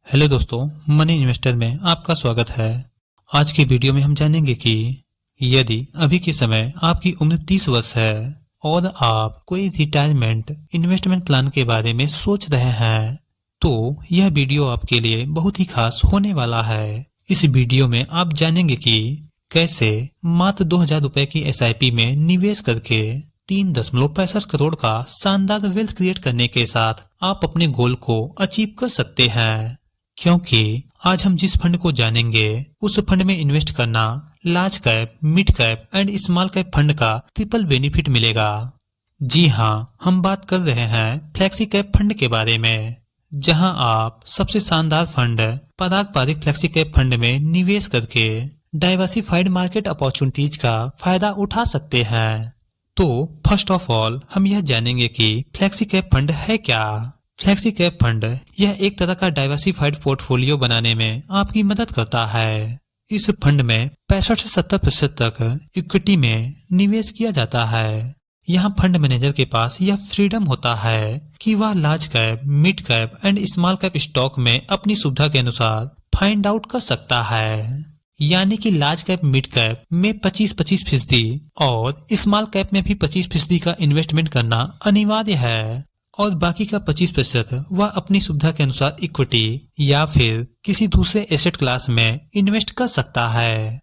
Hello दोस्तों, money investor में आपका स्वागत है। आज की वीडियो में हम जानेंगे कि यदि अभी के समय आपकी उम्र 30 वर्ष है और आप कोई रिटायरमेंट इन्वेस्टमेंट प्लान के बारे में सोच रहे हैं तो यह वीडियो आपके लिए बहुत ही खास होने वाला है। इस वीडियो में आप जानेंगे कि कैसे मात्र 2000 रुपए की SIP में निवेश करके 3.65 करोड़ का शानदार वेल्थ क्रिएट करने के साथ आप अपने गोल को अचीव कर सकते हैं। क्योंकि आज हम जिस फंड को जानेंगे उस फंड में इन्वेस्ट करना large cap, mid cap and small cap fund का ट्रिपल बेनिफिट मिलेगा। जी हाँ, हम बात कर रहे हैं फ्लेक्सी कैप फंड के बारे में, जहां आप सबसे शानदार फंड पारंपरिक फ्लेक्सी कैप फंड में निवेश करके डाइवर्सिफाइड मार्केट अपॉर्चुनिटीज का फायदा उठा सकते हैं। तो फर्स्ट ऑफ ऑल हम यह जानेंगे कि फ्लेक्सी कैप फंड है क्या। फ्लेक्सी कैप फंड यह एक तरह का डाइवर्सिफाइड पोर्टफोलियो बनाने में आपकी मदद करता है। इस फंड में 65 से 70% तक इक्विटी में निवेश किया जाता है। यहाँ फंड मैनेजर के पास यह फ्रीडम होता है कि वह large cap, mid cap and small cap stock में अपनी सुविधा के अनुसार फाइंड आउट कर सकता है। यानी कि लार्ज कैप, मिड कैप में 25% और स्मॉल कैप में भी 25% का इन्वेस्टमेंट करना अनिवार्य है और बाकी का 25% वह अपनी सुविधा के अनुसार इक्विटी या फिर किसी दूसरे एसेट क्लास में इन्वेस्ट कर सकता है।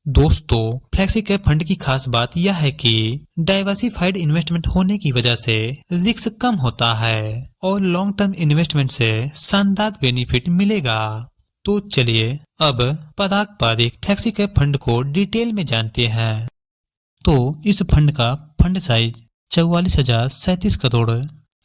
दोस्तों, फ्लेक्सी कैप फंड की खास बात यह है कि डाइवर्सिफाइड इन्वेस्टमेंट होने की वजह से रिस्क कम होता है और लॉन्ग टर्म इन्वेस्टमेंट से शानदार बेनिफिट मिलेगा। तो चलिए अब पारंपरिक फ्लेक्सी कैप फंड को डिटेल में जानते हैं। तो इस फंड का फंड साइज 44,037 करोड़,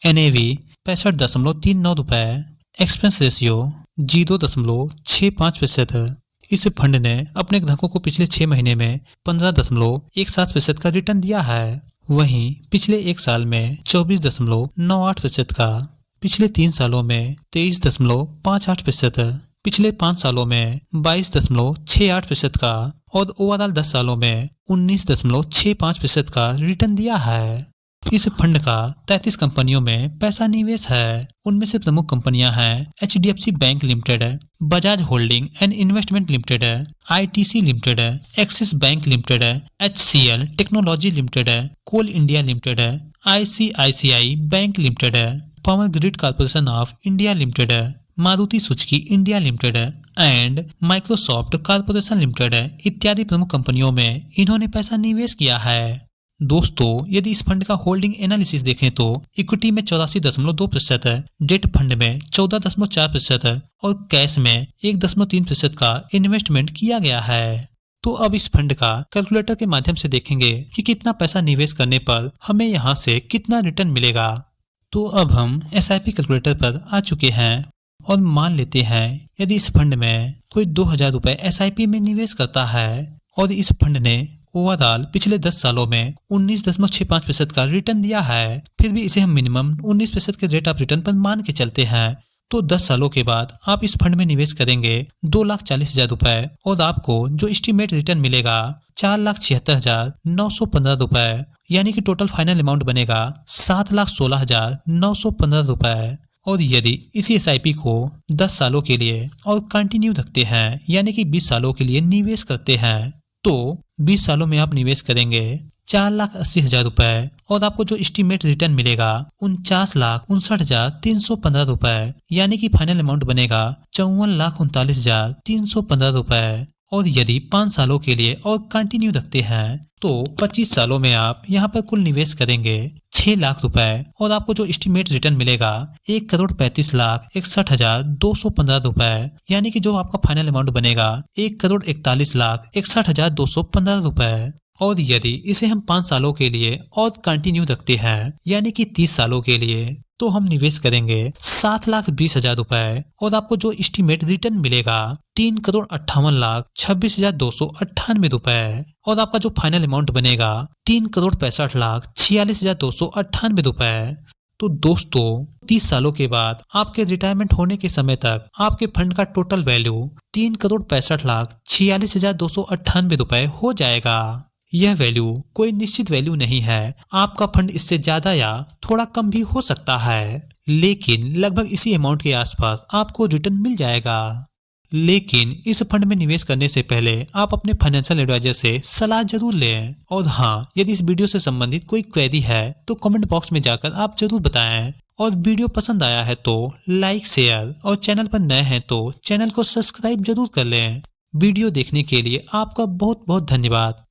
NAV 65.39 रुपए, एक्सपेंस रेशियो 0.65%। इस फंड ने अपने ग्राहकों को पिछले 6 महीने में 15.17% का रिटर्न दिया है। वहीं पिछले एक साल में 24.98% का, पिछले 3 सालों में 23.58%, पिछले 5 सालों में 22.68% का और ओवरऑल 10 सालों में 19.65% का रिटर्न दिया है। इस फंड का 33 कंपनियों में पैसा निवेश है। उनमें से प्रमुख कंपनियां हैं HDFC bank limited, Bajaj holding and investment limited, ITC limited, Axis bank limited, HCL technology limited, coal India limited, ICICI bank limited, power grid corporation of India limited, Maruti Suzuki India limited and Microsoft corporation limited इत्यादि प्रमुख कंपनियों में इन्होंने पैसा निवेश किया है। दोस्तों, यदि इस फंड का होल्डिंग एनालिसिस देखें तो इक्विटी में 84.2%, डेट फंड में 14.4% और कैश में 1.3% का इन्वेस्टमेंट किया गया है। तो अब इस फंड का कैलकुलेटर के माध्यम से देखेंगे कि कितना पैसा निवेश करने पर हमें यहाँ से कितना रिटर्न मिलेगा। तो अब हम SIP कैलकुलेटर पर आ चुके हैं और मान लेते हैं यदि इस फंड में कोई 2000 रुपए SIP में निवेश करता है और इस फंड ने ओवरऑल पिछले 10 सालों में 19.65% का रिटर्न दिया है, फिर भी इसे हम मिनिमम 19% के रेट ऑफ रिटर्न पर मान के चलते हैं, तो 10 सालों के बाद आप इस फंड में निवेश करेंगे 2,40,000 रुपए और आपको जो एस्टिमेट रिटर्न मिलेगा 4,76,915 रुपए, यानी कि टोटल फाइनल अमाउंट बनेगा 7,16,915 रुपए। और यदि इसी SIP को 10 सालों के लिए और कंटिन्यू रखते हैं, यानी कि 20 सालों के लिए निवेश करते हैं, तो 20 सालों में आप निवेश करेंगे 4,80,000 रुपए और आपको जो एस्टिमेट रिटर्न मिलेगा 49,59,315 रुपए, यानी कि फाइनल अमाउंट बनेगा 54,39,315 रुपए। और यदि 5 सालों के लिए और कंटिन्यू रखते हैं तो 25 सालों में आप यहाँ पर कुल निवेश करेंगे 6 लाख रुपए और आपको जो एस्टिमेट रिटर्न मिलेगा 1,35,61,215 रुपए, यानी कि जो आपका फाइनल अमाउंट बनेगा 1,41,61,215 रुपए। और यदि इसे हम 5 सालों के लिए और कंटिन्यू रखते हैं, यानी कि 30 सालों के लिए, तो हम निवेश करेंगे 7,20,000 रुपए और आपको जो एस्टिमेट रिटर्न मिलेगा 3,58,26,298 रुपए और आपका जो फाइनल अमाउंट बनेगा 3,65,46,298 रुपए। तो दोस्तों, 30 सालों के बाद आपके रिटायरमेंट होने के समय तक आपके फंड का टोटल वैल्यू 3,65,46,298 रुपए हो जाएगा। यह वैल्यू कोई निश्चित वैल्यू नहीं है, आपका फंड इससे ज्यादा या थोड़ा कम भी हो सकता है। लेकिन लगभग इसी अमाउंट के आसपास आपको रिटर्न मिल जाएगा। लेकिन इस फंड में निवेश करने से पहले आप अपने फाइनेंशियल एडवाइजर से सलाह जरूर लें। और हाँ, यदि इस वीडियो से संबंधित कोई क्वेरी है तो कमेंट बॉक्स में जाकर आप जरूर बताएं। और वीडियो पसंद आया है तो लाइक, शेयर और चैनल पर नए हैं तो चैनल को सब्सक्राइब जरूर कर लें। वीडियो देखने के लिए आपका बहुत बहुत धन्यवाद।